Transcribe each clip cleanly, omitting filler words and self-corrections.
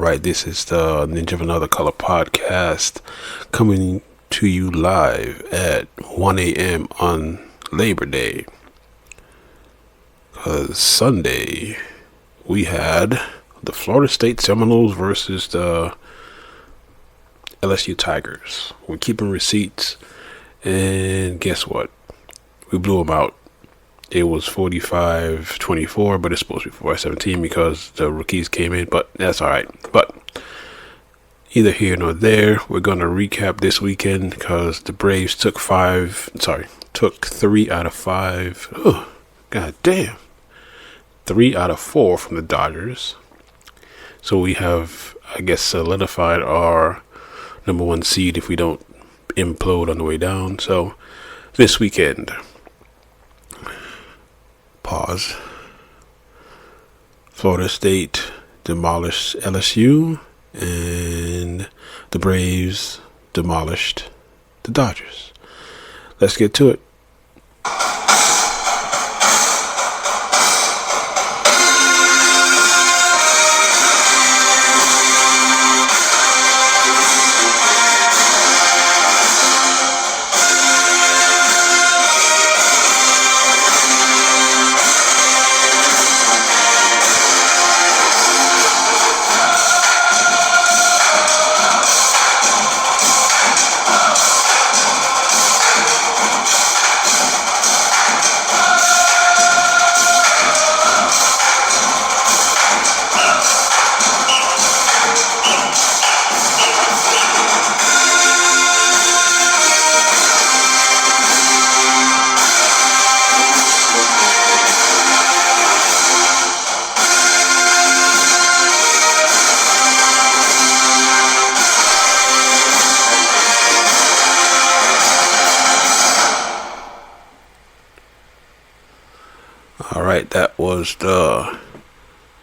right, this is the Ninja of Another Color podcast coming to you live at 1 a.m. on Labor Day. Sunday, we had the Florida State Seminoles versus the LSU Tigers. We're keeping receipts, and guess what? We blew them out. It was 45-24, but it's supposed to be 45-17 because the rookies came in, but that's all right. But either here nor there, we're going to recap this weekend because the Braves took 3 out of 5. Oh, god damn. 3 out of 4 from the Dodgers. So we have, I guess, solidified our number 1 seed if we don't implode on the way down. So this weekend, pause. Florida State demolished LSU, and the Braves demolished the Dodgers. Let's get to it. Alright, that was the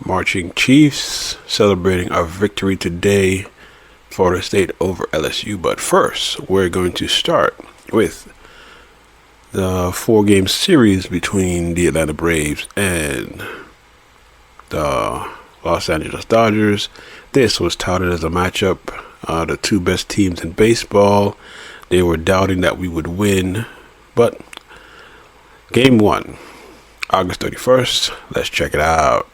Marching Chiefs celebrating our victory today, Florida State over LSU. But first, we're going to start with the 4-game series between the Atlanta Braves and the Los Angeles Dodgers. This was touted as a matchup, the two best teams in baseball. They were doubting that we would win, but Game 1. August 31st. Let's check it out.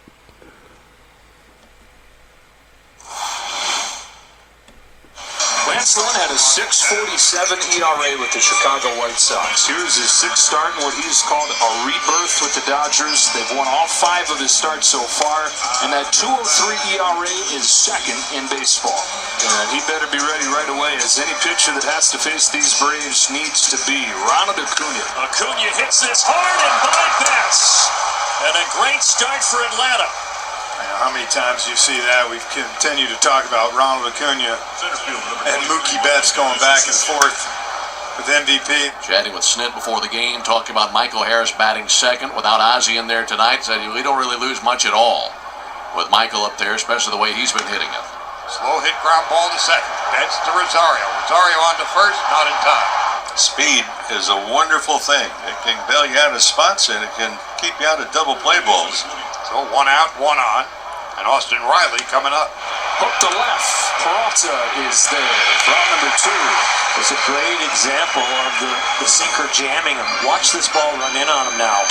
Lance Lynn had a 6.47 ERA with the Chicago White Sox. Here's his 6th start in what he's called a rebirth with the Dodgers. They've won all 5 of his starts so far, and that 2.03 ERA is 2nd in baseball. And he better be ready right away, as any pitcher that has to face these Braves needs to be. Ronald Acuna. Acuna hits this hard and by Betts. And a great start for Atlanta. How many times you see that? We've continued to talk about Ronald Acuna and Mookie Betts going back and forth with MVP. Chatting with Snit before the game, talking about Michael Harris batting 2nd without Ozzie in there tonight. Said we don't really lose much at all with Michael up there, especially the way he's been hitting it. Slow hit ground ball to 2nd. Betts to Rosario. Rosario on to 1st, not in time. Speed is a wonderful thing. It can bail you out of spots and it can keep you out of double play balls. So 1 out, 1 on. And Austin Riley coming up. Hook to left. Peralta is there. Round number 2. It's a great example of the sinker jamming him. Watch this ball run in on him now.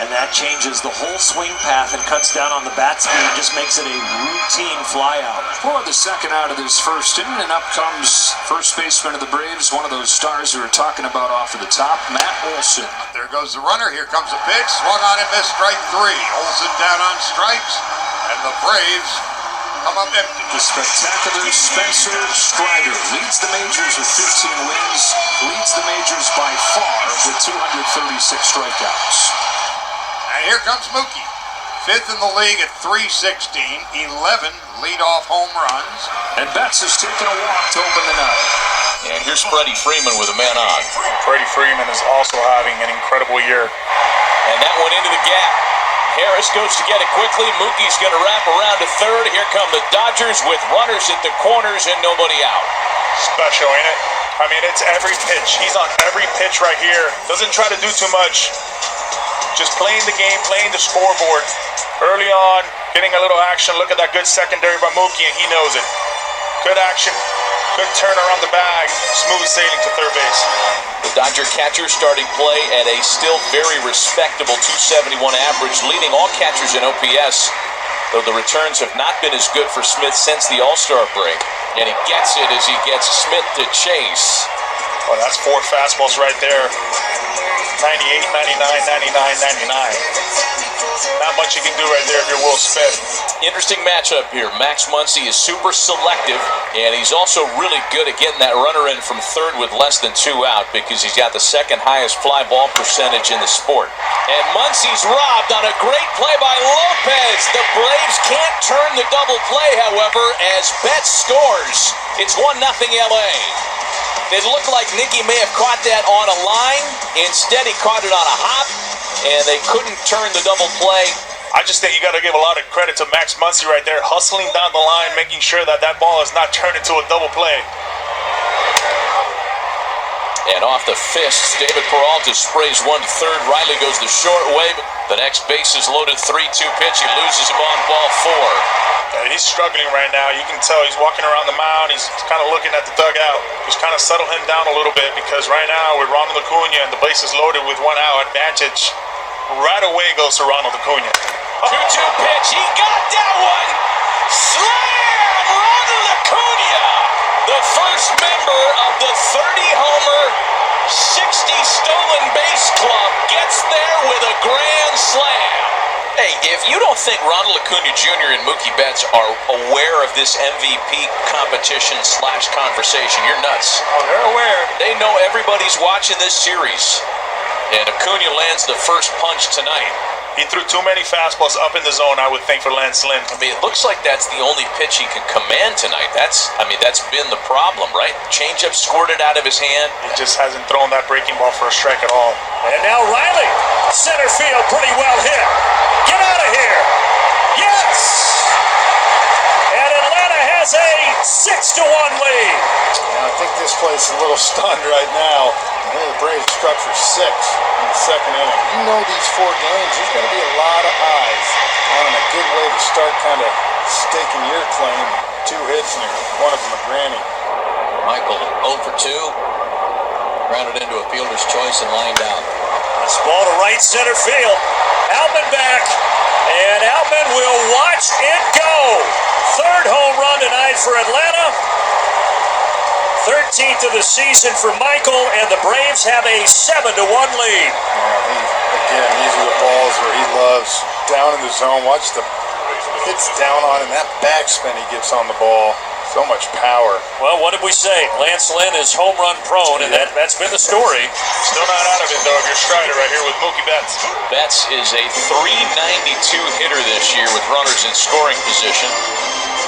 And that changes the whole swing path and cuts down on the bat speed. Just makes it a routine flyout. For the 2nd out of this 1st inning, and up comes first baseman of the Braves, one of those stars we were talking about off of the top, Matt Olson. There goes the runner. Here comes the pitch. Swung on and missed, strike 3. Olson down on strikes. And the Braves come up empty. The spectacular Spencer Strider leads the majors with 15 wins, leads the majors by far with 236 strikeouts. And here comes Mookie. 5th in the league at 316, 11 leadoff home runs. And Betts has taken a walk to open the night. And here's Freddie Freeman with a man on. Freddie Freeman is also having an incredible year. And that went into the gap. Harris goes to get it quickly. Mookie's going to wrap around to 3rd. Here come the Dodgers with runners at the corners and nobody out. Special, ain't it? I mean, it's every pitch. He's on every pitch right here. Doesn't try to do too much. Just playing the game, playing the scoreboard. Early on, getting a little action. Look at that good secondary by Mookie, and he knows it. Good action, good turn around the bag, smooth sailing to third base. The Dodger catcher starting play at a still very respectable 271 average, leading all catchers in OPS, though the returns have not been as good for Smith since the All-Star break. And he gets it as he gets Smith to chase. Well, that's 4 fastballs right there. 98, 99, 99, 99. Not much you can do right there if you're Will Smith. Interesting matchup here. Max Muncy is super selective, and he's also really good at getting that runner in from third with less than 2 out because he's got the second highest fly ball percentage in the sport. And Muncy's robbed on a great play by Lopez. The Braves can't turn the double play, however, as Betts scores. It's 1-0 LA. It looked like Nicky may have caught that on a line. Instead, he caught it on a hop, and they couldn't turn the double play. I just think you got to give a lot of credit to Max Muncy right there, hustling down the line, making sure that that ball is not turned into a double play. And off the fists, David Peralta sprays one to third. Riley goes the short way. The next base is loaded. 3-2 pitch. He loses him on ball 4. And he's struggling right now. You can tell he's walking around the mound. He's kind of looking at the dugout. Just kind of settle him down a little bit because right now with Ronald Acuna and the base is loaded with 1 out advantage, right away goes to Ronald Acuna. 2-2 pitch. He got that one. Slam! Ronald Acuna, the first member of the 30-homer, 60-stolen base club, gets there with a grand slam. Hey, if you don't think Ronald Acuna Jr. and Mookie Betts are aware of this MVP competition / conversation, you're nuts. Oh, they're aware. They know everybody's watching this series. And Acuna lands the first punch tonight. He threw too many fastballs up in the zone, I would think, for Lance Lynn. I mean, it looks like that's the only pitch he can command tonight. That's been the problem, right? Changeup squirted out of his hand. He just hasn't thrown that breaking ball for a strike at all. And now Riley, center field, pretty well hit. Get out of here. Yes! And Atlanta has a 6-1 lead. Yeah, I think this place is a little stunned right now. I think the Braves struck for 6 in the second inning. You know these 4 games, there's going to be a lot of eyes on a good way to start kind of staking your claim. 2 hits and one of them a granny. Michael 0 for 2. Grounded into a fielder's choice and lined out. This ball to right center field. Outman back. And Outman will watch it go. 3rd home run tonight for Atlanta. 13th of the season for Michael, and the Braves have a 7-1 lead. Again, these are the balls where he loves. Down in the zone, watch the hits down on him. That backspin he gets on the ball. So much power. Well, what did we say? Lance Lynn is home run prone, and that's been the story. Still not out of it, though, if you're Strider right here with Mookie Betts. Betts is a .392 hitter this year with runners in scoring position.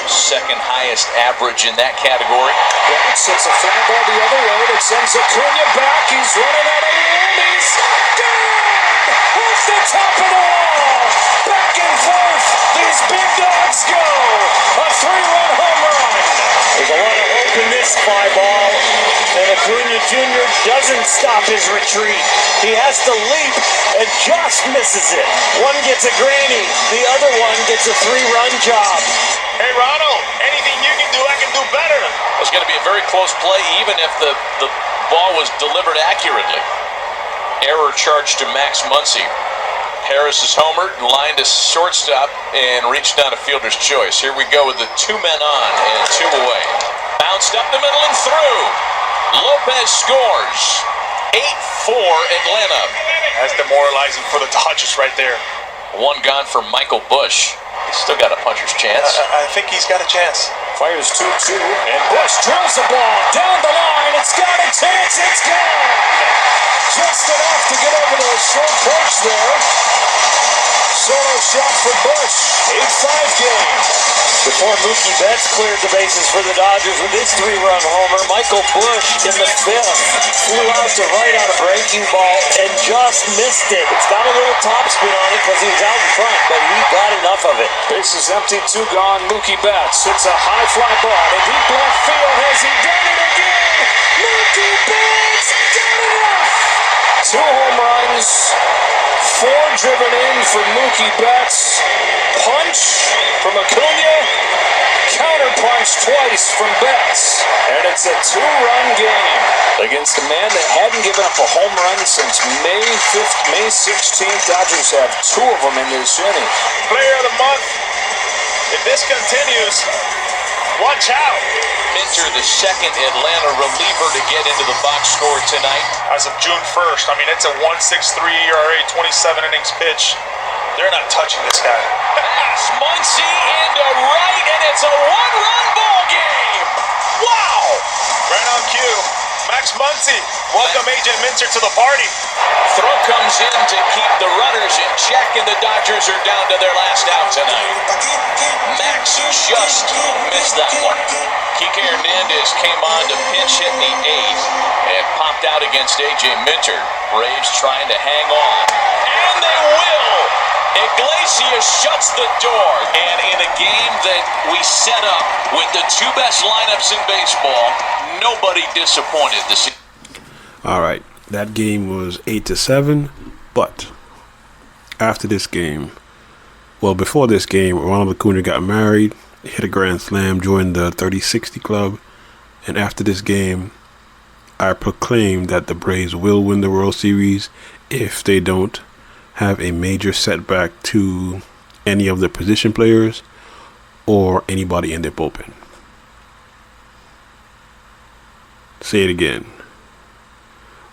Second highest average in that category. Betts hits a fly ball the other way that sends Acuna back. He's running out of room. He's gone! Off the top of the wall! Back and forth! These big dogs go! A 3-run home run! There's a lot of hope in this fly ball. And Acuna Jr. doesn't stop his retreat. He has to leap and just misses it. One gets a granny. The other one gets a 3-run job. Hey, Ronald, anything you can do, I can do better. It's going to be a very close play, even if the ball was delivered accurately. Error charged to Max Muncy. Harris is homered, lined to shortstop, and reached down a fielder's choice. Here we go with the 2 men on and 2 away. Bounced up the middle and through. Lopez scores. 8-4 Atlanta. That's demoralizing for the Dodgers right there. 1 gone for Michael Busch. He's still got a puncher's chance. I think he's got a chance. Fires 2-2, and Busch drills the ball down the line. It's got a chance. It's gone. Just enough to get over to a short porch there. Solo shot for Busch. 8-5 game. Before Mookie Betts cleared the bases for the Dodgers with his 3-run homer, Michael Busch in the 5th flew out to right on a breaking ball and just missed it. It's got a little topspin on it because he was out in front, but he got enough of it. Bases empty, 2 gone. Mookie Betts hits a high fly ball to deep left field. Has he done it again? Mookie Betts done it! 2 home runs, 4 driven in for Mookie Betts. Punch from Acuna, counterpunch twice from Betts. And it's a 2-run game against a man that hadn't given up a home run since May 16th. Dodgers have 2 of them in this inning. Player of the month. If this continues, watch out. Minter, the second Atlanta reliever to get into the box score tonight. As of June 1st, I mean, it's a 1.63 ERA, 27 innings pitch. They're not touching this guy. Pass, Muncy into right, and it's a 1-run ball game. Wow! Right on cue. Max Muncy, welcome Agent Minter to the party. Throw comes in to keep the runners in check, and the Dodgers are down to their last out tonight. Max just missed that one. Kike Hernandez came on to pinch hit in the 8th and popped out against A.J. Minter. Braves trying to hang on. And they will! Iglesias shuts the door. And in a game that we set up with the 2 best lineups in baseball, nobody disappointed this season. All right, that game was 8-7, but after this game, well, before this game, Ronald Acuna got married, hit a grand slam, joined the 30-60 club, and after this game, I proclaimed that the Braves will win the World Series if they don't have a major setback to any of the position players or anybody in their bullpen. Say it again.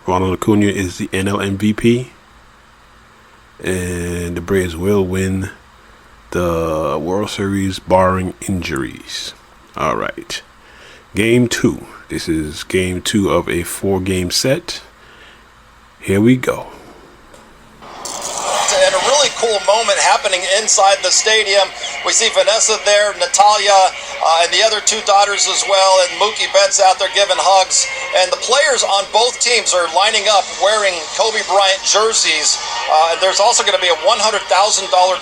Ronald Acuna is the NL MVP, and the Braves will win the World Series barring injuries. All right. Game 2. This is game 2 of a 4-game set. Here we go. And a really cool moment happening inside the stadium. We see Vanessa there, Natalia, and the other 2 daughters as well, and Mookie Betts out there giving hugs. And the players on both teams are lining up wearing Kobe Bryant jerseys. There's also going to be a $100,000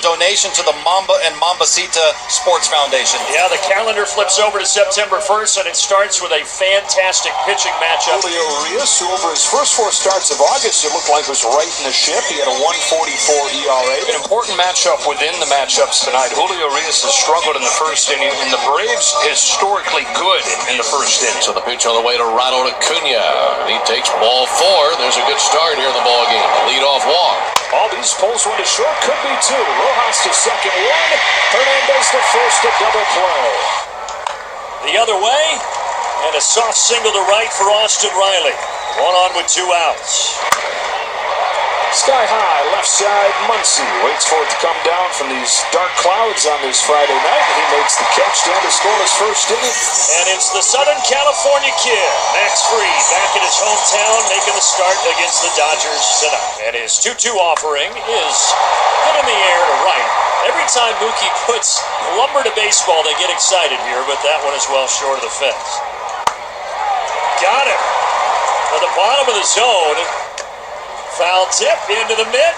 donation to the Mamba and Mambacita Sports Foundation. Yeah, the calendar flips over to September 1st, and it starts with a fantastic pitching matchup. Julio Urias, who over his first 4 starts of August, it looked like was right in the ship. He had a 1.44 ERA. An important matchup within the matchups tonight. Julio Urias has struggled in the first inning, and the Braves historically good in the first inning. So the pitch on the way to Ronald Acuna. He takes ball 4. There's a good start here in the ball game. Lead-off walk. All these pulls one to short, could be 2. Rojas to second, 1. Hernandez to first, a double play. The other way, and a soft single to right for Austin Riley. 1 on with 2 outs. Sky high, left side, Muncy waits for it to come down from these dark clouds on this Friday night, and he makes the catch down to score his first inning. And it's the Southern California kid, Max Fried, back in his hometown, making the start against the Dodgers tonight. And his 2-2 offering is hit in the air to right. Every time Mookie puts lumber to baseball, they get excited here, but that one is well short of the fence. Got him. At the bottom of the zone. Foul tip into the mitt.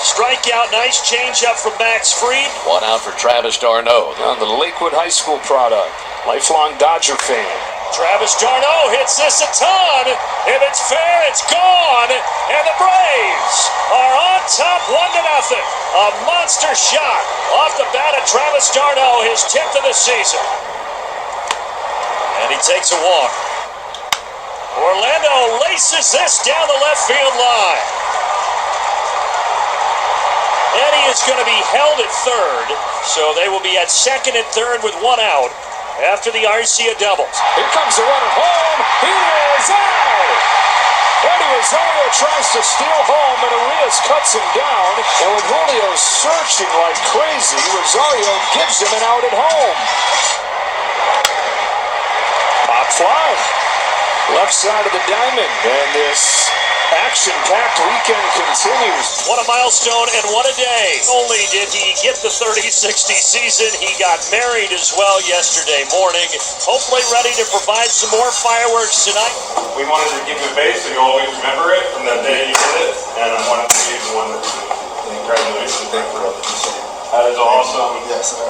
Strikeout, nice changeup from Max Fried. 1 out for Travis d'Arnaud. On the Lakewood High School product. Lifelong Dodger fan. Travis d'Arnaud hits this a ton. If it's fair, it's gone. And the Braves are on top 1-0. A monster shot off the bat of Travis d'Arnaud, his 10th of the season. And he takes a walk. Orlando laces this down the left field line. Eddie is going to be held at third, so they will be at second and third with 1 out after the Arcia doubles. Here comes the runner home. He is out. Eddie Rosario tries to steal home, and Urias cuts him down. And with Julio searching like crazy, Rosario gives him an out at home. Pop fly. Left side of the diamond, and this action-packed weekend continues. What a milestone and what a day. Not only did he get the 30-60 season, he got married as well yesterday morning. Hopefully ready to provide some more fireworks tonight. We wanted to give you a base so you always remember it from the day you did it, and I wanted to give you one that congratulations. That is awesome. Yes, sir.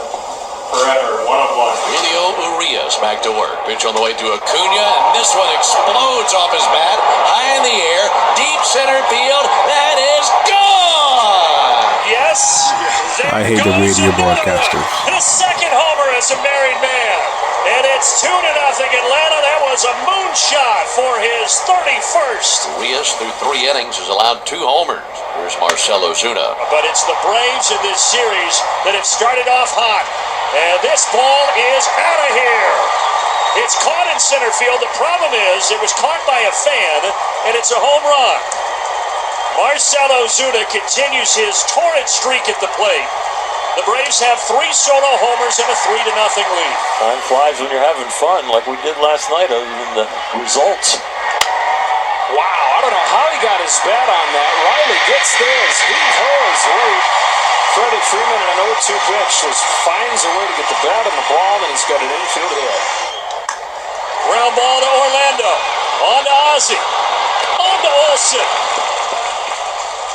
Forever, 1 of 1. Julio Urias Harris back to work. Pitch on the way to Acuna, and this one explodes off his bat. High in the air, deep center field. That is gone! Yes. I hate the radio broadcasters. And a second homer as a married man. And it's 2-0 Atlanta. That was a moonshot for his 31st. Urias, through 3 innings, has allowed 2 homers. Here's Marcell Ozuna. But it's the Braves in this series that have started off hot. And this ball is out of here. It's caught in center field. The problem is it was caught by a fan, and it's a home run. Marcell Ozuna continues his torrid streak at the plate. The Braves have 3 solo homers and a 3-0 lead. Time flies when you're having fun, like we did last night, other than the results. Wow, I don't know how he got his bat on that. Riley gets there as he is late. Freddie Freeman in an 0-2 pitch finds a way to get the bat on the ball, and he's got an infield hit. Ground ball to Orlando. On to Ozzie. On to Olsen.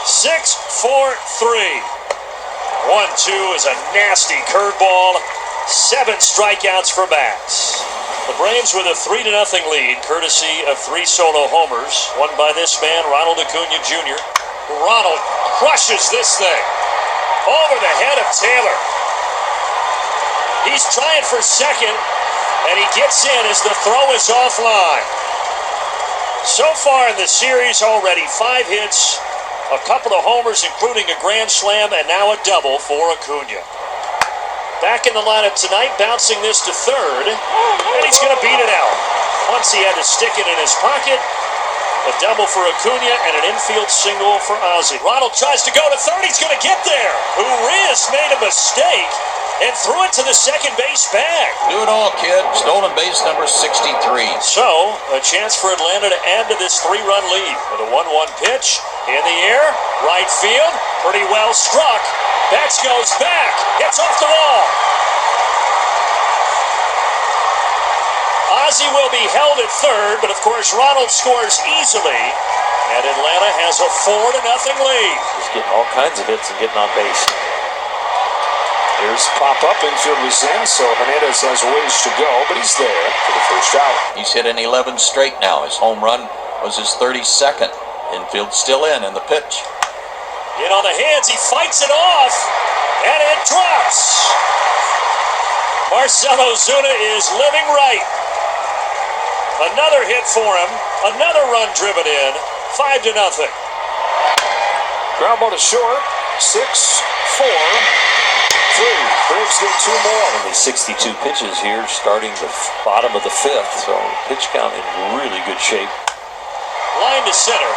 6-4-3. 1-2 is a nasty curveball. 7 strikeouts for Max. The Braves with a 3-0 lead, courtesy of 3 solo homers, one by this man, Ronald Acuna Jr. Ronald crushes this thing over the head of Taylor. He's trying for second, and he gets in as the throw is offline. So far in the series already, 5 hits, a couple of homers, including a grand slam, and now a double for Acuna. Back in the lineup tonight, bouncing this to third, and he's going to beat it out. Once he had to stick it in his pocket, a double for Acuna and an infield single for Ozzie. Ronald tries to go to third, he's going to get there. Urias made a mistake and threw it to the second base bag. Do it all, kid. Stolen base number 63. So, a chance for Atlanta to add to this 3-run lead with a 1-1 pitch. In the air, right field, pretty well struck. Betts goes back, hits off the wall. Ozzie will be held at third, but of course Ronald scores easily, and Atlanta has a 4-0 lead. He's getting all kinds of hits and getting on base. Here's pop-up, infield was in, so Hernandez has ways to go, but he's there for the first out. He's hit an 11 straight now. His home run was his 32nd. Infield still in the pitch. In on the hands, he fights it off, and it drops. Marcell Ozuna is living right. Another hit for him, another run driven in, 5-0. Ground ball to short, 6-4-3. Braves get 2 more. Only 62 pitches here, starting the bottom of the 5th, so pitch count in really good shape. Line to center.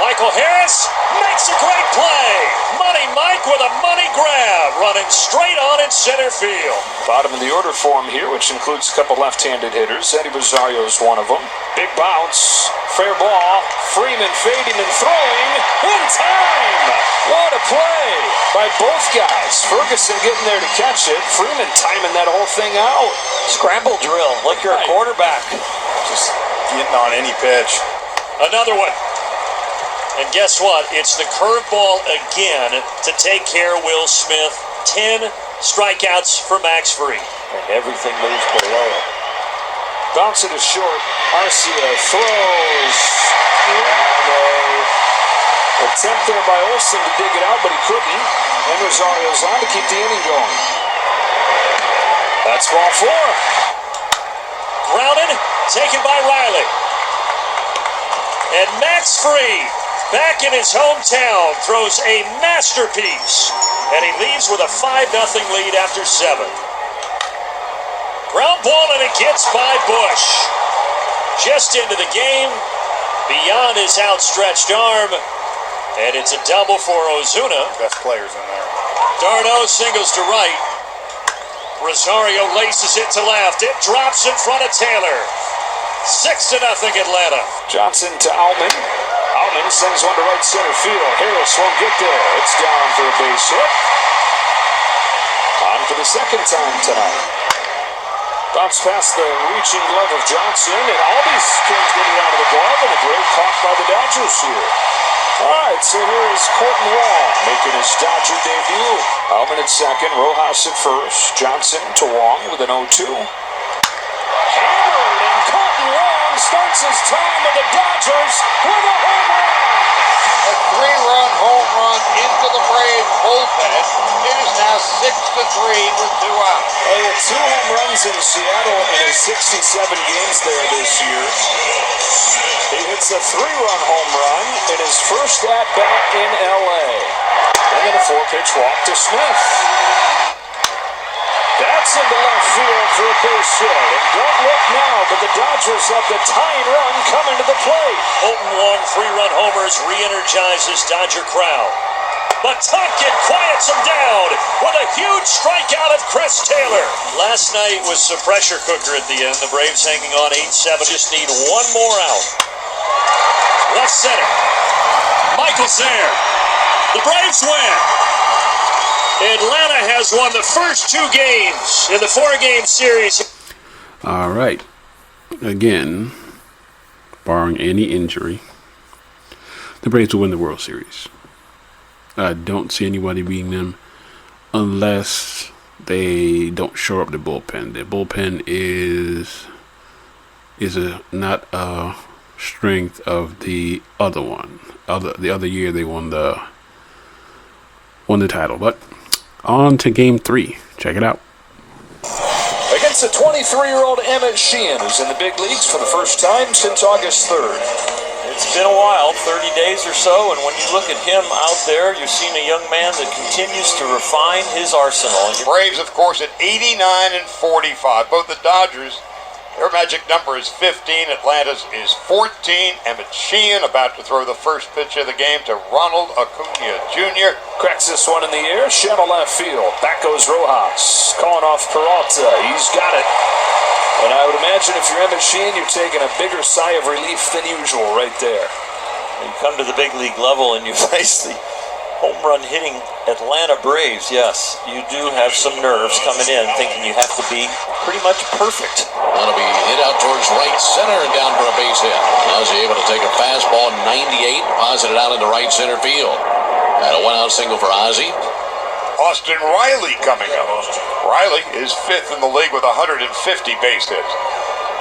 Michael Harris makes a great play. Money Mike with a money grab, running straight on in center field. Bottom of the order for him here, which includes a couple left-handed hitters. Eddie Rosario is one of them. Big bounce, fair ball. Freeman fading and throwing in time. What a play by both guys. Ferguson getting there to catch it. Freeman timing that whole thing out. Scramble drill, like you're a quarterback. Just getting on any pitch. Another one. And guess what? It's the curveball again to take care of Will Smith. 10 strikeouts for Max Fried. And everything moves below it. Bounce it is short. Arcia throws. And attempt there by Olsen to dig it out, but he couldn't. And Rosario's on to keep the inning going. That's ball 4. Grounded, taken by Riley. And Max Fried, back in his hometown, throws a masterpiece. And he leaves with a 5-0 lead after 7. Ground ball, and it gets by Bush. Just into the game, beyond his outstretched arm. And it's a double for Ozuna. Best players in there. Darno singles to right. Rosario laces it to left. It drops in front of Taylor. 6-0 Atlanta. Johnson to Alman. Alman sends one to right center field. Harris won't get there. It's down for a base hit. On for the second time tonight. Bounce past the reaching glove of Johnson, and all these kids getting out of the glove, and a great caught by the Dodgers here. All right, so here is Colton Wong making his Dodger debut. Alman at second, Rojas at first, Johnson to Wong with an 0-2. starts his time with the Dodgers with a home run. A 3-run home run into the Braves bullpen. It is now 6-3 with 2 outs. He had 2 home runs in Seattle in his 67 games there this year. He hits a 3-run home run in his first at-bat in L.A. And then a 4-pitch walk to Smith. That's into left field for a base hit. And don't look now, but the Dodgers have the tying run coming to the plate. Holton Wong 3-run homers re-energizes Dodger crowd. But Tompkin quiets him down with a huge strikeout of Chris Taylor. Last night was a pressure cooker at the end. The Braves hanging on 8-7. Just need one more out. Left center. Michael's there. The Braves win. Atlanta has won the first 2 games in the 4-game series. All right. Again, barring any injury, the Braves will win the World Series. I don't see anybody beating them unless they don't shore up the bullpen. The bullpen is not a strength of the other one. The other year they won the title. But on to Game 3. Check it out. Against a 23-year-old Emmett Sheehan, who's in the big leagues for the first time since August 3rd. It's been a while, 30 days or so, and when you look at him out there, you've seen a young man that continues to refine his arsenal. Braves, of course, at 89-45. Both the Dodgers, their magic number is 15. Atlanta's is 14. Emmett Sheehan about to throw the first pitch of the game to Ronald Acuna Jr. Cracks this one in the air, shallow left field. Back goes Rojas, calling off Peralta. He's got it. And I would imagine if you're Emmett Sheehan, you're taking a bigger sigh of relief than usual right there. You come to the big league level and you face the home run hitting Atlanta Braves. Yes, you do have some nerves coming in, thinking you have to be pretty much perfect. That'll be hit out towards right center and down for a base hit. Now is he able to take a fastball 98, deposit it out into right center field. And a 1-out single for Ozzie. Austin Riley coming up. Riley is 5th in the league with 150 base hits.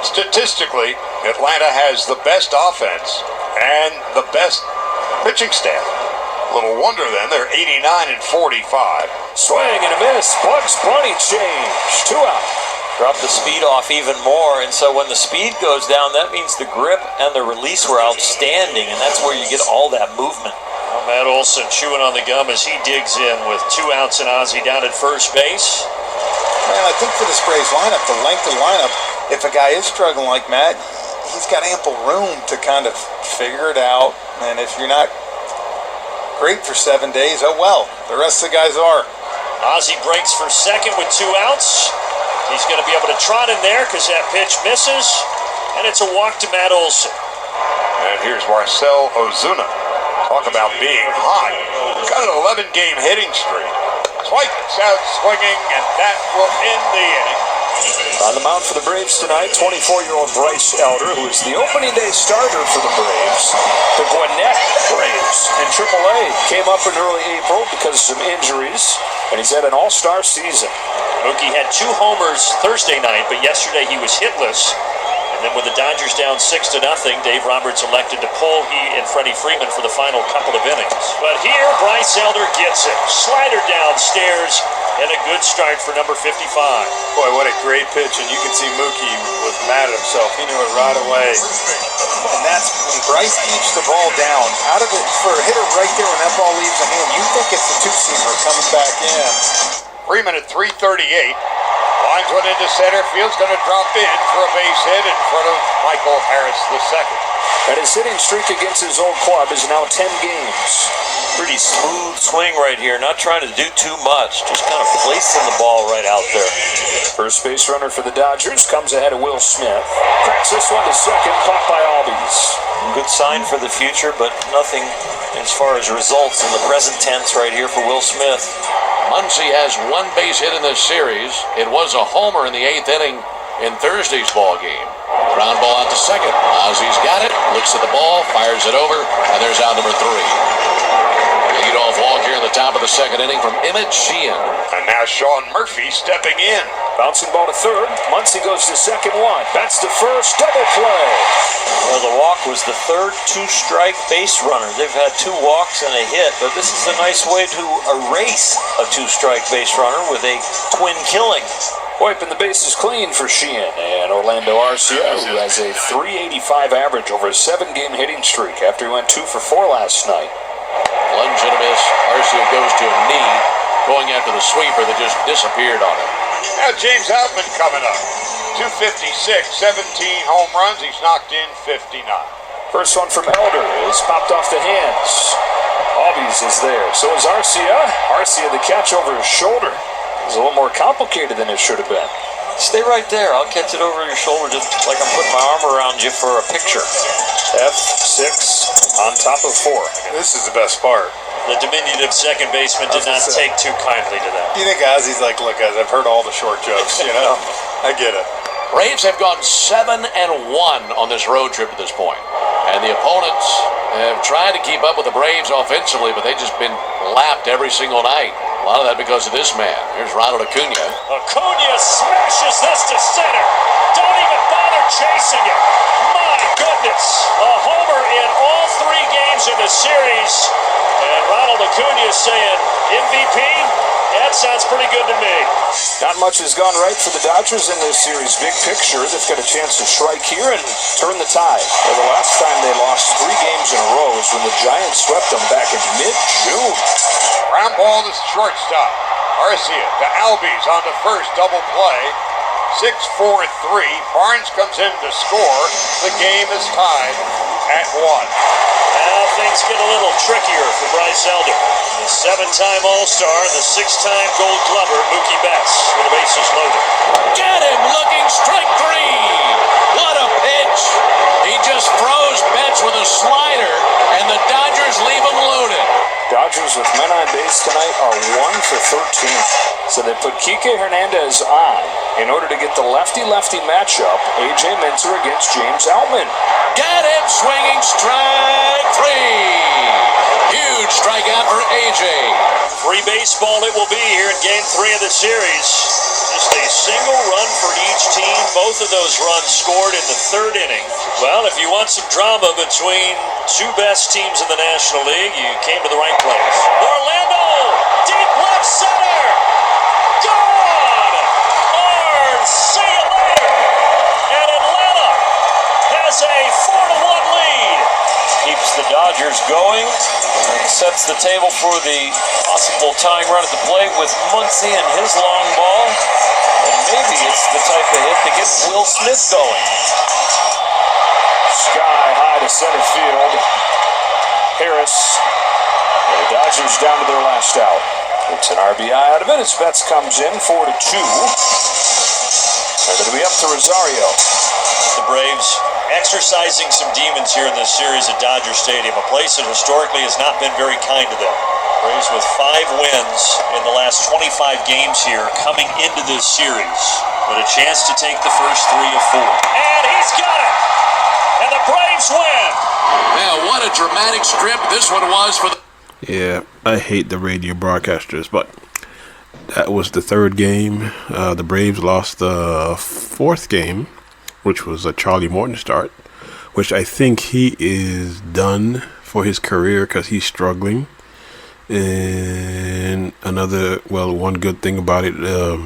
Statistically, Atlanta has the best offense and the best pitching staff. Little wonder then, they're 89-45. Swing and a miss. Bugs Bunny change. 2 out. Drop the speed off even more, and so when the speed goes down, that means the grip and the release were outstanding, and that's where you get all that movement. Well, Matt Olson chewing on the gum as he digs in with 2 outs and Ozzie down at first base. Man, I think for this Braves lineup, the length of the lineup, if a guy is struggling like Matt, he's got ample room to kind of figure it out. And if you're not great for 7 days, oh well. The rest of the guys are. Ozzie breaks for second with 2 outs. He's going to be able to trot in there because that pitch misses. And it's a walk to Matt Olson. And here's Marcell Ozuna. Talk about being hot. Got an 11-game hitting streak. Swipes out swinging, and that will end the inning. On the mound for the Braves tonight, 24-year-old Bryce Elder, who is the opening day starter for the Braves. The Gwinnett Braves in AAA came up in early April because of some injuries, and he's had an all-star season. Mookie had 2 homers Thursday night, but yesterday he was hitless. And then with the Dodgers down 6-0, Dave Roberts elected to pull he and Freddie Freeman for the final couple of innings. But here, Bryce Elder gets it. Slider downstairs, and a good start for number 55. Boy, what a great pitch, and you can see Mookie was mad at himself. He knew it right away. And that's when Bryce keeps the ball down. Out of it, for a hitter right there when that ball leaves the hand, you think it's the two-seamer coming back in. Freeman at 338. Lines one into center. Field's going to drop in for a base hit in front of Michael Harris II. And his hitting streak against his old club is now 10 games. Pretty smooth swing right here. Not trying to do too much. Just kind of placing the ball right out there. First base runner for the Dodgers comes ahead of Will Smith. Cracks this one to second, caught by Albies. Good sign for the future, but nothing as far as results in the present tense right here for Will Smith. Muncy has 1 base hit in this series. It was a homer in the 8th inning in Thursday's ball game. Ground ball out to second. Ozzie's got it, looks at the ball, fires it over, and there's out number 3. Leadoff walk here in the the top of the second inning from Emmett Sheehan. And now Sean Murphy stepping in. Bouncing ball to third. Muncy goes to second one. Bats to first. Double play. Well, the walk was the third two-strike base runner. They've had 2 walks and a hit, but this is a nice way to erase a two-strike base runner with a twin killing. Wiping the bases clean for Sheehan and Orlando Arcia, who has a .385 average over a 7-game hitting streak after he went 2 for 4 last night. Lunge and a miss. Arcia goes to a knee, going after the sweeper that just disappeared on him. Now James Outman coming up. 256, 17 home runs. He's knocked in 59. First one from Elder is popped off the hands. Albies is there. So is Arcia. Arcia the catch over his shoulder. It's a little more complicated than it should have been. Stay right there. I'll catch it over your shoulder just like I'm putting my arm around you for a picture. F6 on top of 4. This is the best part. The diminutive second baseman did not take too kindly to that. You think Ozzy's like, look, guys, I've heard all the short jokes, you know? I get it. Braves have gone 7-1 on this road trip at this point. And the opponents have tried to keep up with the Braves offensively, but they've just been lapped every single night. A lot of that because of this man. Here's Ronald Acuna. Acuna smashes this to center. Don't even bother chasing it. My goodness. A homer in all 3 games in the series. And Ronald Acuna is saying, MVP? That sounds pretty good to me. Not much has gone right for the Dodgers in this series. Big picture, they've got a chance to strike here and turn the tide. Well, the last time they lost 3 games in a row was when the Giants swept them back in mid-June. Ground ball to shortstop. Arcia to Albies on the first double play. 6-4-3. Barnes comes in to score. The game is tied at 1. Now things get a little trickier for Bryce Elder. The 7-time All-Star, the 6-time Gold Glover, Mookie Betts, with the bases loaded. Get him looking strike 3. What a pitch. He just froze Betts with a slider, and the Dodgers leave him loaded. Dodgers with men on base tonight are 1 for 13. So they put Kike Hernandez on in order to get the lefty-lefty matchup, A.J. Minter against James Outman. Got him swinging strike 3. Huge strikeout for A.J. Free baseball it will be here in Game 3 of the series. Just a single run for each team. Both of those runs scored in the 3rd inning. Well, if you want some drama between 2 best teams in the National League, you came to the right place. Orlando, deep left center. Gone! Arn, see you later. And Atlanta has a 4-1 lead. Keeps the Dodgers going. Sets the table for the possible tying run at the plate with Muncy and his long ball. And maybe it's the type of hit that gets Will Smith going. Sky high to center field. Harris. The Dodgers down to their last out. It's an RBI out of it as Betts comes in 4-2. They're going to be up to Rosario. The Braves exercising some demons here in this series at Dodger Stadium, a place that historically has not been very kind to them. Braves with 5 wins in the last 25 games here coming into this series, but a chance to take the first 3 of 4. And he's got it! And the Braves win! Now, what a dramatic strip this one was for the... Yeah, I hate the radio broadcasters, but that was the 3rd game. The Braves lost the 4th game, which was a Charlie Morton start, which I think he is done for his career because he's struggling. And one good thing about it, the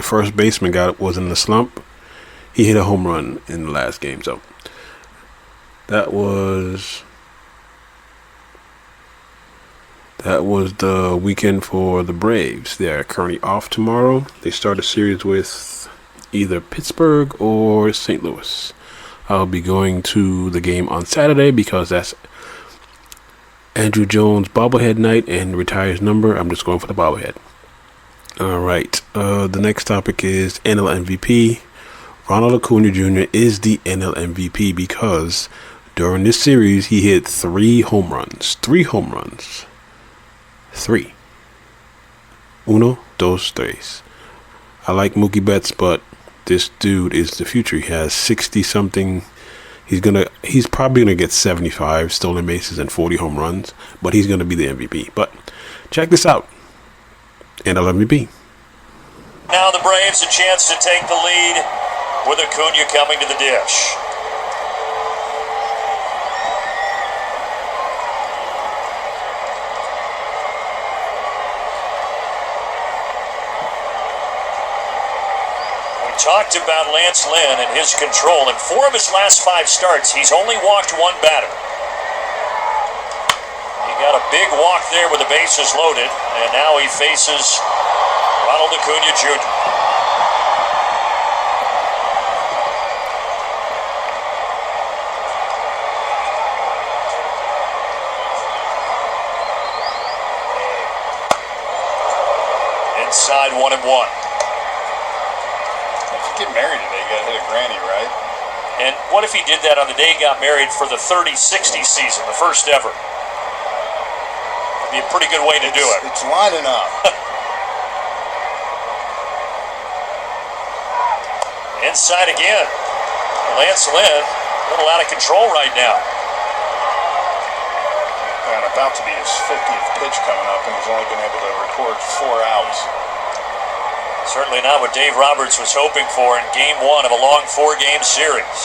first baseman was in the slump. He hit a home run in the last game, so that was the weekend for the Braves. They are currently off tomorrow. They start a series with either Pittsburgh or St. Louis. I'll be going to the game on Saturday because that's Andrew Jones' bobblehead night and retires number. I'm just going for the bobblehead. All right. The next topic is NL MVP. Ronald Acuna Jr. is the NL MVP because during this series he hit 3 home runs. 3 home runs. 3. 1, 2, 3. I like Mookie Betts, but this dude is the future. He has 60-something He's probably gonna get 75 stolen bases and 40 home runs, but he's gonna be the MVP. But check this out, NL MVP. Now the Braves a chance to take the lead with Acuna coming to the dish. Talked about Lance Lynn and his control. In 4 of his last 5 starts, he's only walked 1 batter. He got a big walk there with the bases loaded, and now he faces Ronald Acuna Jr. Inside 1-1. Get married today, you gotta hit a granny, right? And what if he did that on the day he got married for the 30-60 season, the first ever? That'd be a pretty good way to do it. It's lining up. Inside again. Lance Lynn, a little out of control right now. And about to be his 50th pitch coming up, and he's only been able to record 4 outs. Certainly not what Dave Roberts was hoping for in Game 1 of a long 4-game series.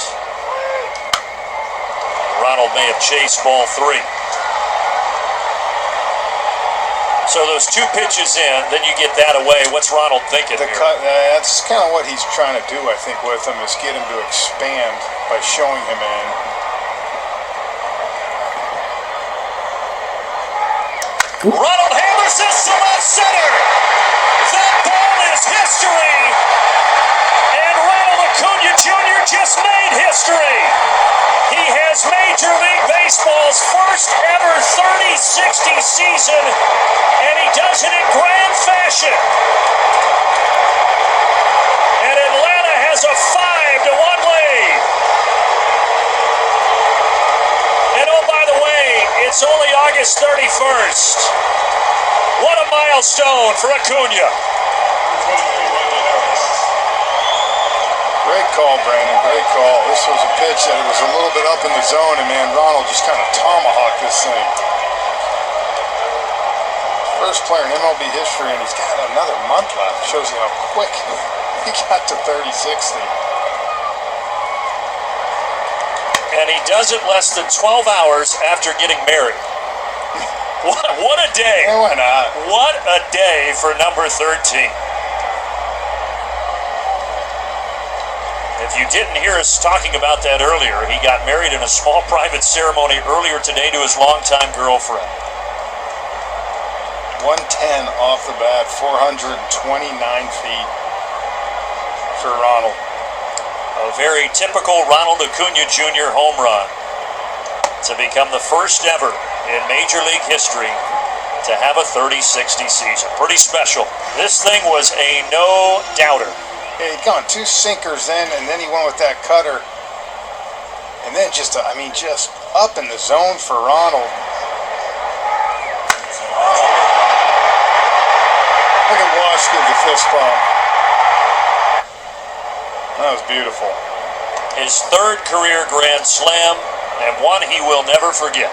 Ronald may have chased ball 3. So those 2 pitches in, then you get that away. What's Ronald thinking here? That's kind of what he's trying to do, I think, with him, is get him to expand by showing him in. Ronald hammers this to left center. That ball is history. And Ronald Acuna Jr. just made history. He has Major League Baseball's first ever 30-60 season, and he does it in grand fashion. And Atlanta has a 5-1 lead. And oh, by the way, it's only August 31st. What a milestone for Acuna. Great call, Brandon. Great call. This was a pitch that was a little bit up in the zone, and man, Ronald just kind of tomahawked this thing. First player in MLB history, and he's got another month left. Shows you how quick he got to 30-60. And he does it less than 12 hours after getting married. What a day. Yeah, why not? What a day for number 13. If you didn't hear us talking about that earlier, he got married in a small private ceremony earlier today to his longtime girlfriend. 110 off the bat, 429 feet for Ronald. A very typical Ronald Acuna Jr. home run to become the first ever in Major League history to have a 30-60 season. Pretty special. This thing was a no-doubter. Yeah, he'd gone 2 sinkers in, and then he went with that cutter. And then just up in the zone for Ronald. Look at Wash give the fist bump. That was beautiful. His 3rd career grand slam, and one he will never forget.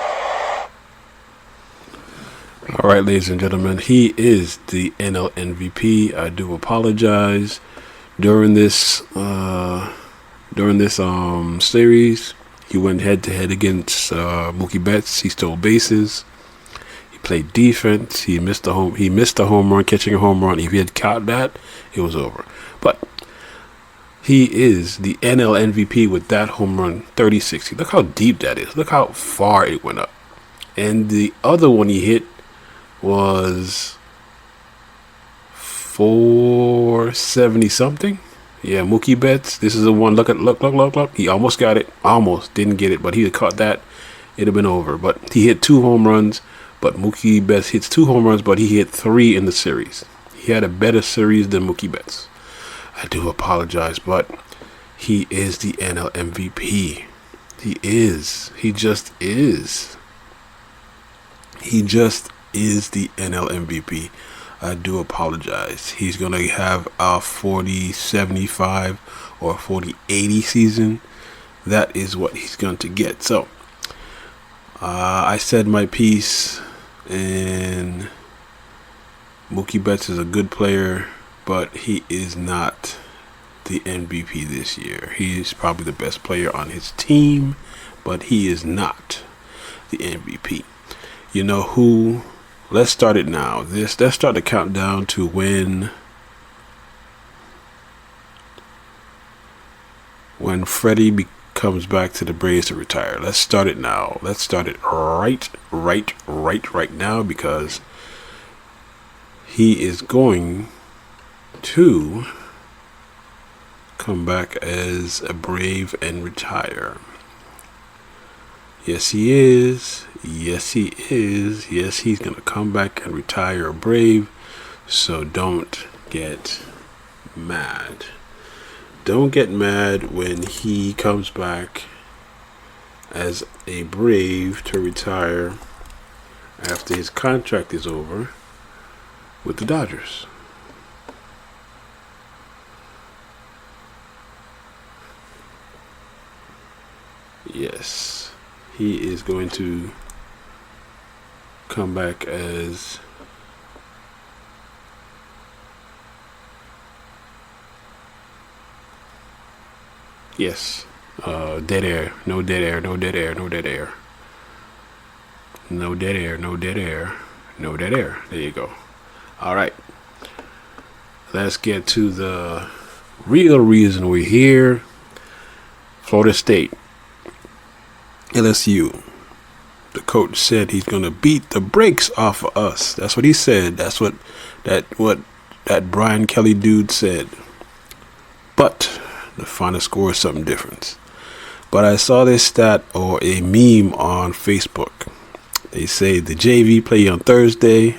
All right, ladies and gentlemen, he is the NL MVP. I do apologize. During this series, he went head-to-head against Mookie Betts. He stole bases. He played defense. He missed a home run, catching a home run. If he had caught that, it was over. But he is the NL MVP with that home run, 30-60. Look how deep that is. Look how far it went up. And the other one he hit was 470 something. Yeah, Mookie Betts. This is the one. Look. He almost got it. Almost didn't get it, but he had caught that. It'd have been over. But he hit 2 home runs. But Mookie Betts hits 2 home runs, but he hit 3 in the series. He had a better series than Mookie Betts. I do apologize, but he is the NL MVP. He is. He just is. He just is the NL MVP. I do apologize. He's going to have a 40-75 or 40-80 season. that is what he's going to get. So I said my piece, and Mookie Betts is a good player, but he is not the MVP this year. He is probably the best player on his team, but he is not the MVP. You know who? Let's start it now. Let's start the countdown to when Freddie comes back to the Braves to retire. Let's start it now. Let's start it right now, because he is going to come back as a Brave and retire. Yes, he is. Yes, he is. Yes, he's going to come back and retire a Brave. So don't get mad. Don't get mad when he comes back as a Brave to retire after his contract is over with the Dodgers. Yes, he is going to come back as dead air. No dead air. No dead air. No dead air. No dead air. No dead air. No dead air. There you go. All right. Let's get to the real reason we're here. Florida State. LSU. The coach said he's going to beat the brakes off of us. That's what he said. That's what that Brian Kelly dude said. But the final score is something different. But I saw this stat or a meme on Facebook. They say the JV play on Thursday,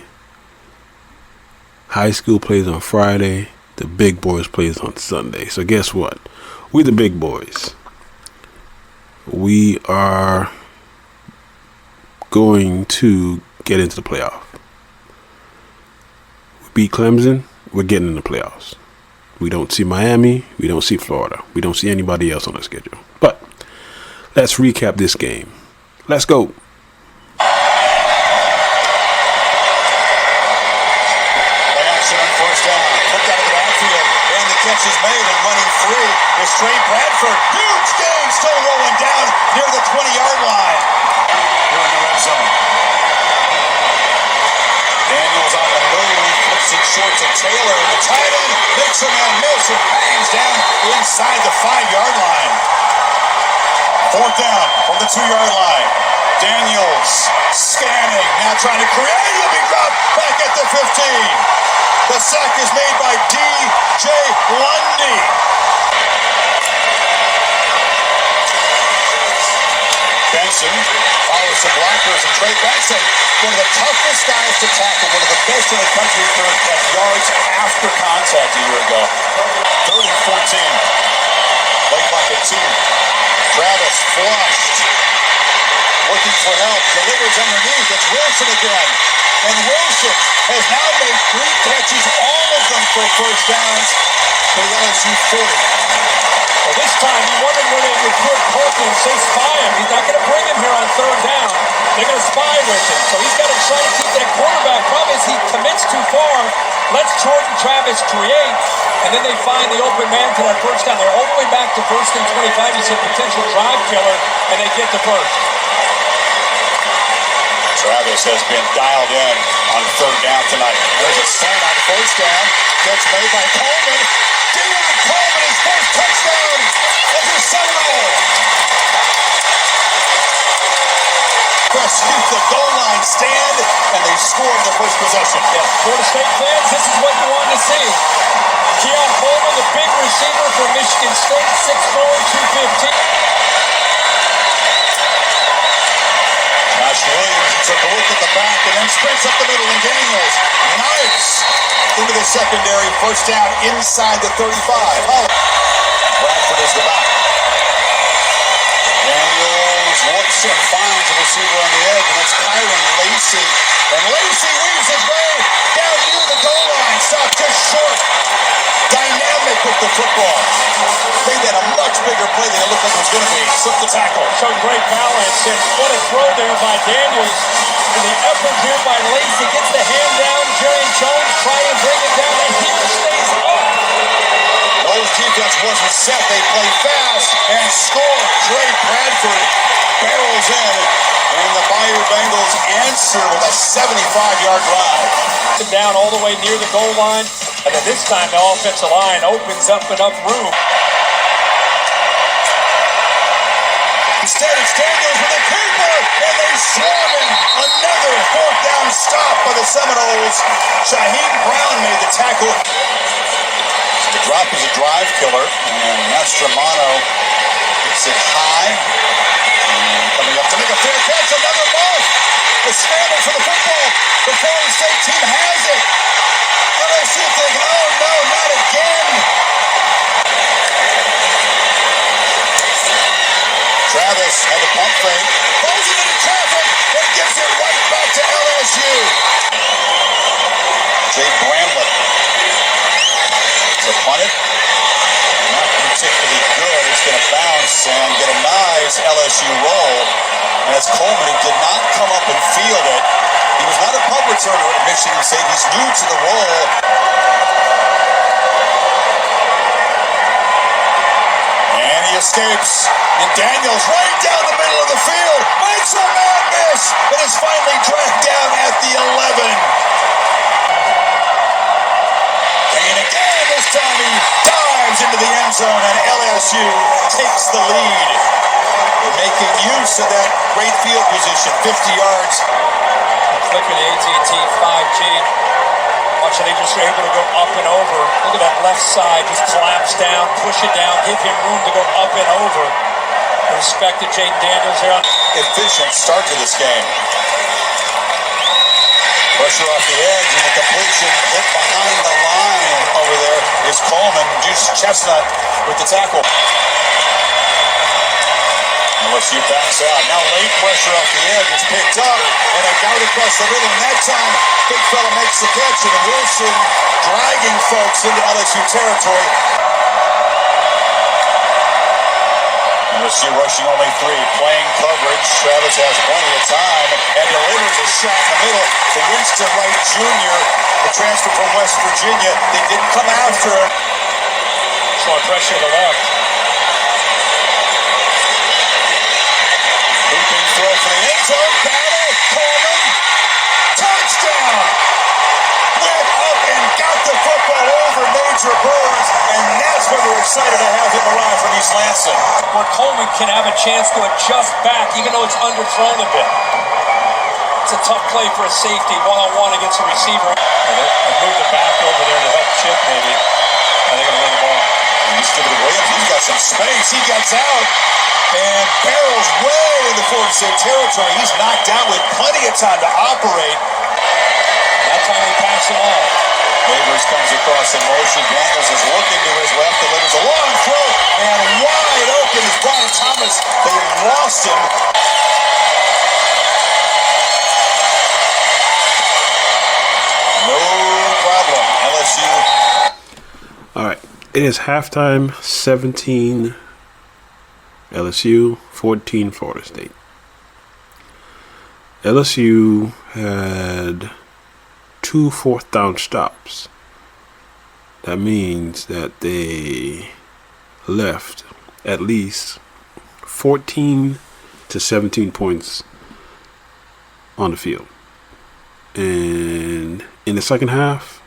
high school plays on Friday, the big boys plays on Sunday. So guess what? We the big boys. We are going to get into the playoff. We beat Clemson, we're getting in the playoffs. We don't see Miami, we don't see Florida, we don't see anybody else on the schedule. But let's recap this game. Let's go. Catch is made and running free is Trey Bradford. Huge game, still rolling down near the 20-yard line. Here in the red zone. Daniels on the move, flips it short to Taylor. And the tight end makes a man miss and bangs down inside the 5-yard line. Fourth down from the 2-yard line. Daniels scanning, now trying to create. He'll be dropped back at the 15. The sack is made by D.J. Lundy. Benson follows some blockers, and Trey Benson, one of the toughest guys to tackle, one of the best in the country for yards after contact a year ago. 3rd and 14. Play clock at 2. Travis flushed. Looking for help. Delivers underneath. It's Wilson again. And Wilson has now made 3 catches, all of them for first downs, for the LSU 40. Well, this time you wondered where they would put Polk and say spy him. He's not going to bring him here on 3rd down. They're going to spy with him. So he's got to try to keep that quarterback. Problem is he commits too far, lets Jordan Travis create, and then they find the open man to that first down. They're all the way back to 1st and 25. He said potential drive killer, and they get the first. Travis has been dialed in on 3rd down tonight. There's a slant on 1st down. Catch made by Coleman. Deion Coleman, his first touchdown as a Seminole. FSU, the goal line stand, and they score their first possession. Yeah, Florida State fans, this is what you want to see. Deion Coleman, the big receiver from Michigan State, 6'4", 215. Josh Williams took a look at the back and then sprints up the middle, and Daniels knifes into the secondary. First down inside the 35. Bradford is the back. Daniels looks and finds a receiver on the edge, and it's Kyron Lacey. And Lacey weaves his way down near the goal line. Stop just short. Dynamic with the football. Made that a much bigger play than it looked like it was going to be. Slipped the tackle. Showed great balance, and what a throw there by Daniels. And the effort here by Lacey gets the hand down. Jerry Jones trying to bring it down, and he stays up. Those defense wasn't set. They play fast and score. Trey Bradford barrels in, and the Bayou Bengals answer with a 75-yard drive. Down all the way near the goal line, and then this time the offensive line opens up enough room. Instead, it's Daniels with a keeper, and they swarm him. Another fourth down stop by the Seminoles. Shaheem Brown made the tackle. The drop is a drive killer, and Mastromano hits it high. And coming up to make a fair catch, another muff. A scramble for the football. The Florida State team has it. LSU thinking, oh no, not again. Travis had a pump fake, throws it into traffic, and gives it right back to LSU. Jay Bramlett. To punt it. Not particularly good. It's going to bounce and get a nice LSU roll. And as Coleman did not come up and field it. He was not a punt returner at Michigan State. He's new to the role. And he escapes. And Daniels right down the middle of the field. Makes a man miss. But is finally dragged down at the 11. Kane again. This time he dives into the end zone. And LSU takes the lead. Making use of that great field position. 50 yards. Flicking the AT&T 5G. Watch it, they just are able to go up and over. Look at that left side, just collapse down, push it down, give him room to go up and over. Respect to Jaden Daniels here. Efficient start to this game. Pressure off the edge and the completion hit behind the line over there is Coleman. Juice Chestnut with the tackle. LSU backs out. Now late pressure off the edge is picked up, and a gout across the middle. And that time, big fella makes the catch, and Wilson dragging folks into LSU territory. LSU rushing only 3, playing coverage. Travis has plenty of time, and delivers a shot in the middle to Winston Wright Jr., the transfer from West Virginia. They didn't come after him. Showing pressure to the left. Throw for the end zone, battle, Coleman, touchdown! Went up and got the football over Major Burns, and that's when they're excited to have him arrive from East Lansing. Where Coleman can have a chance to adjust back, even though it's underthrown a bit. It's a tough play for a safety, one-on-one against a receiver. They moved it back over there to help Chip, maybe. They're going to win the ball. Distributor Williams, he's got some space. He gets out and barrels way into Florida State territory. He's knocked out with plenty of time to operate. That time he passed it off. Neighbors comes across in motion. Daniels is looking to his left, delivers a long throw, and wide open is Brian Thomas. They lost him. No problem. LSU. All right. It is halftime, 17 LSU, 14 Florida State. LSU had 2 fourth down stops. That means that they left at least 14 to 17 points on the field. And in the second half,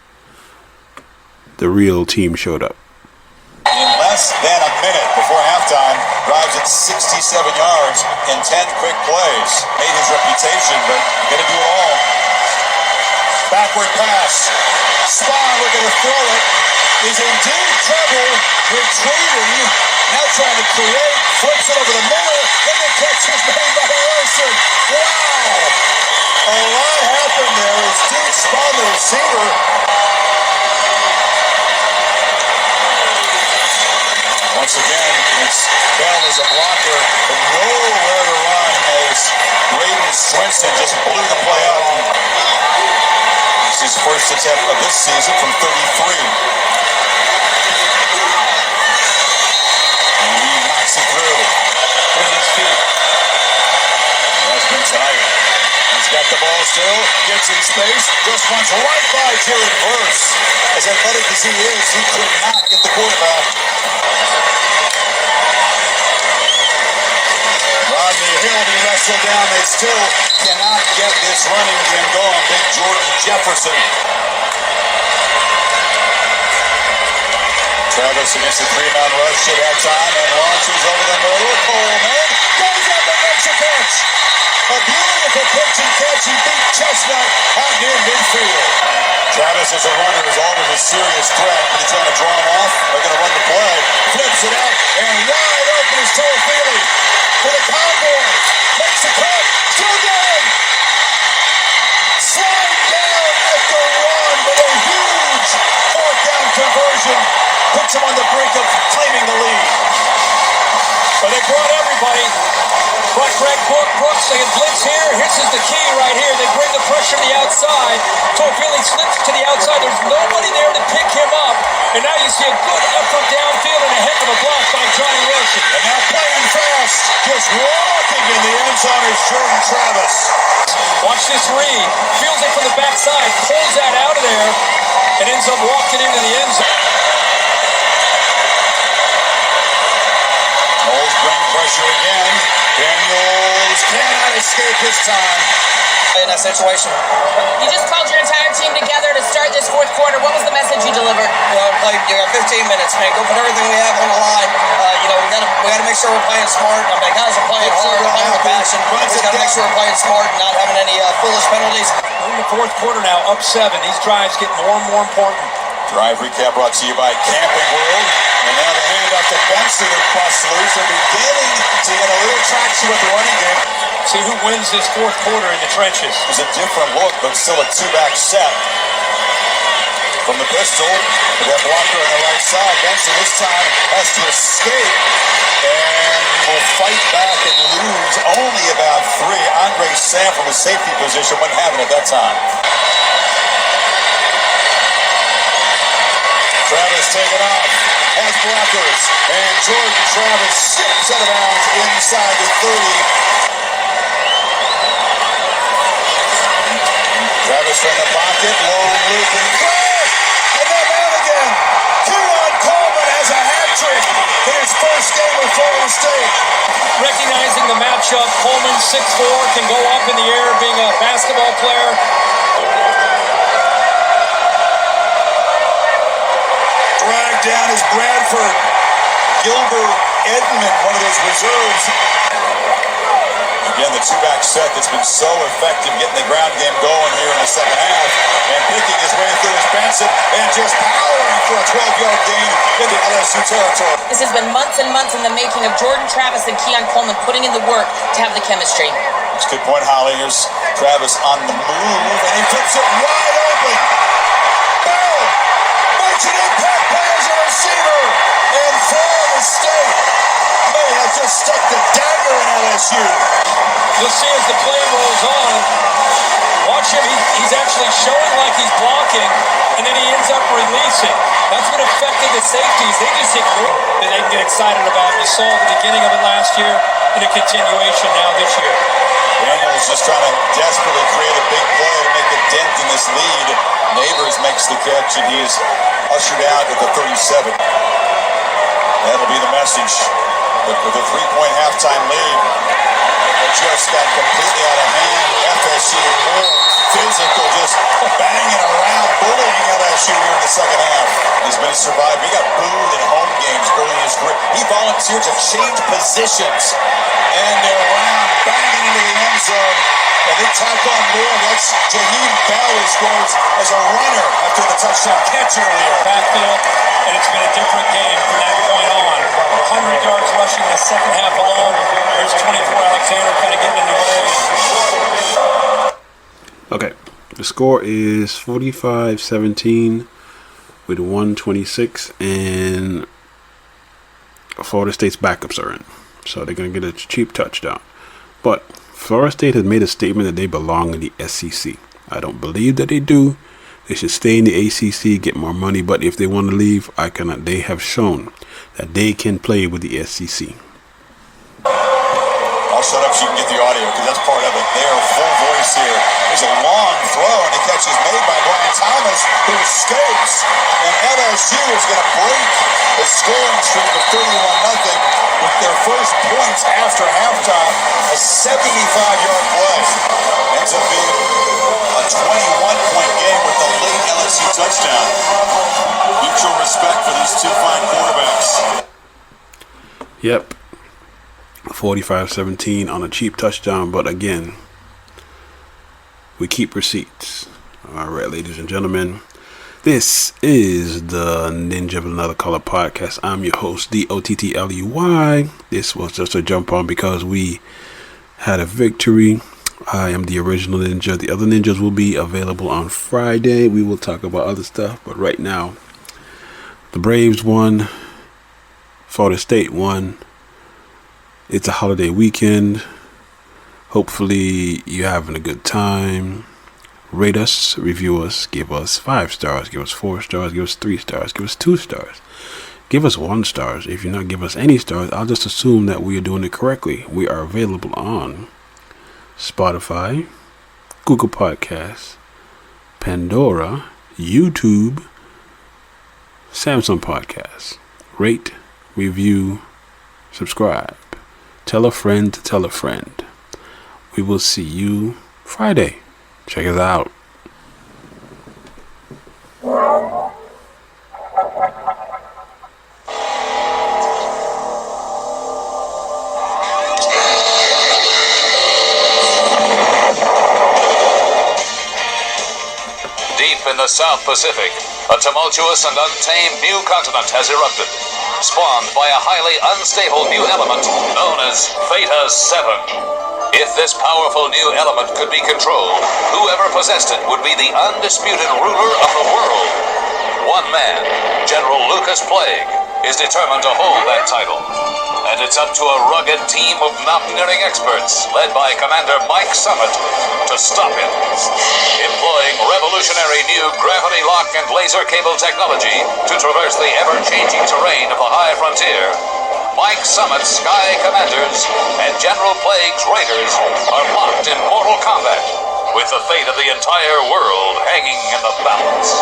the real team showed up. In less than a minute before halftime, drives at 67 yards in 10 quick plays. Made his reputation, but going to do it all. Backward pass. Spawn looking to throw it. Is in deep trouble. Retreating. Now trying to create. Flips it over the middle. And the catch is made by Wilson. Wow. A lot happened there as Duke Spawn, the receiver. Once again, it's Bell as a blocker, but nowhere to run as Braden Swinson just blew the play up. This is his first attempt of this season from 33. Got the ball still, gets in space, just runs right by Jared Verse. As athletic as he is, he could not get the quarterback. Rodney Hill be wrestled down. They still cannot get this running game going. Big Jordan Jefferson. Travis against the three-man rush at that time and launches over the middle. Coleman goes up and makes a catch. A beautiful pitch and catch. He beat Chestnut out near midfield. Travis as a runner is always a serious threat. They're trying to draw him off. They're going to run the play. Flips it out and wide open is Toafili for the Convoy. Makes the cut. Still going. Sliding down at the run, but a huge fourth down conversion puts him on the brink of claiming the lead. But they brought everybody. Brought Greg Brooks. They had blitz here. This is the key right here. They bring the pressure to the outside. Toafili slips to the outside. There's nobody there to pick him up. And now you see a good effort downfield and a heck of a block by Johnny Wilson. And now playing fast. Just walking in the end zone is Jordan Travis. Watch this read. Fields it from the backside. Pulls that out of there. And ends up walking into the end zone. Knowles bring pressure again. Daniels cannot escape this time. In that situation. You just called your entire team together to start this fourth quarter. What was the message you delivered? You got 15 minutes, man. Go put everything we have on the line. We got to make sure we're playing smart. I mean, guys are playing hard, playing with passion. We just got to make sure we're playing smart and not having any foolish penalties. We're in the fourth quarter now, up 7. These drives get more and more important. Drive recap brought to you by Camping World. And now the handoff to Benson and busts loose. They're beginning to get a little traction with the running game. See who wins this fourth quarter in the trenches. It's a different look, but still a two-back set. From the pistol, with that blocker on the right side. Benson this time has to escape and will fight back and lose only about 3. Andre Sam from a safety position wouldn't have it at that time. Travis taking off, has blockers, and Jordan Travis skips out of bounds inside the 30. Travis from the pocket, long looping flash, and then out again. Keon Coleman has a hat trick in his first game with Florida State. Recognizing the matchup, Coleman 6'4", can go up in the air being a basketball player. Dragged down is Bradford. Gilbert Edmond, one of those reserves. Again, the two-back set that's been so effective getting the ground game going here in the second half. And picking his way through is Benson and just powering for a 12-yard gain into LSU territory. This has been months and months in the making of Jordan Travis and Keon Coleman putting in the work to have the chemistry. That's a good point, Holly. Here's Travis on the move, and he flips it wide open. Bell makes an impact play as a receiver. And Florida State may have just stuck the dagger in LSU. You'll see as the play rolls on, watch him, he's actually showing like he's blocking, and then he ends up releasing. That's what affected the safeties. They just ignore that they can get excited about. You saw the beginning of it last year and a continuation now this year. Daniels just trying to desperately create a big play to make a dent in this lead. Neighbors makes the catch, and he is ushered out at the 37. That'll be the message. But with a 3-point halftime lead, just got completely out of hand. FSU more physical, just banging around, bullying LSU here in the second half. He's been a survivor. He got booed in home games early in his career. He volunteered to change positions. And they're around, banging into the end zone. And they tack on more. That's Jaheim Bell, who scores as a runner after the touchdown catch earlier. Backfield, and it's been a different game from that point on. 100 yards rushing in the second half alone. There's 24 Alexander kind of getting in the way. Okay, the score is 45-17 with 1:26, and Florida State's backups are in. So they're going to get a cheap touchdown. But Florida State has made a statement that they belong in the SEC. I don't believe that they do. They should stay in the ACC, get more money. But if they want to leave, they have shown that they can play with the SEC. I'll shut up so you can get the audio, because that's part of it. They are full voice here. There's a long throw, and the catch is made by Brian Thomas, who escapes. And LSU is going to break the scoring streak of 31-0 with their first points after halftime. A 75-yard play. Ends up being a 21-point game with the late LSU touchdown. Mutual respect for these two fine quarterbacks. Yep. 45-17 on a cheap touchdown, but again, we keep receipts. All right, ladies and gentlemen, this is the Ninja of Another Color podcast. I'm your host, DOTTLEY. This was just a jump on because we had a victory. I am the original Ninja. The other Ninjas will be available on Friday. We will talk about other stuff, but right now, the Braves won. Florida State won. It's a holiday weekend. Hopefully you're having a good time. Rate us, review us, give us 5 stars, give us 4 stars, give us 3 stars, give us 2 stars, give us 1 star. If you're not give us any stars, I'll just assume that we are doing it correctly. We are available on Spotify, Google Podcasts, Pandora, YouTube, Samsung Podcasts. Rate, review, subscribe. Tell a friend to tell a friend. We will see you Friday. Check us out. Deep in the South Pacific, a tumultuous and untamed new continent has erupted, spawned by a highly unstable new element known as Theta 7. If this powerful new element could be controlled, whoever possessed it would be the undisputed ruler of the world. One man, General Lucas Plague, is determined to hold that title. And it's up to a rugged team of mountaineering experts, led by Commander Mike Summit, to stop him. Employing revolutionary new gravity lock and laser cable technology to traverse the ever-changing terrain of the high frontier, Mike Summit's Sky Commanders and General Plague's Raiders are locked in mortal combat, with the fate of the entire world hanging in the balance.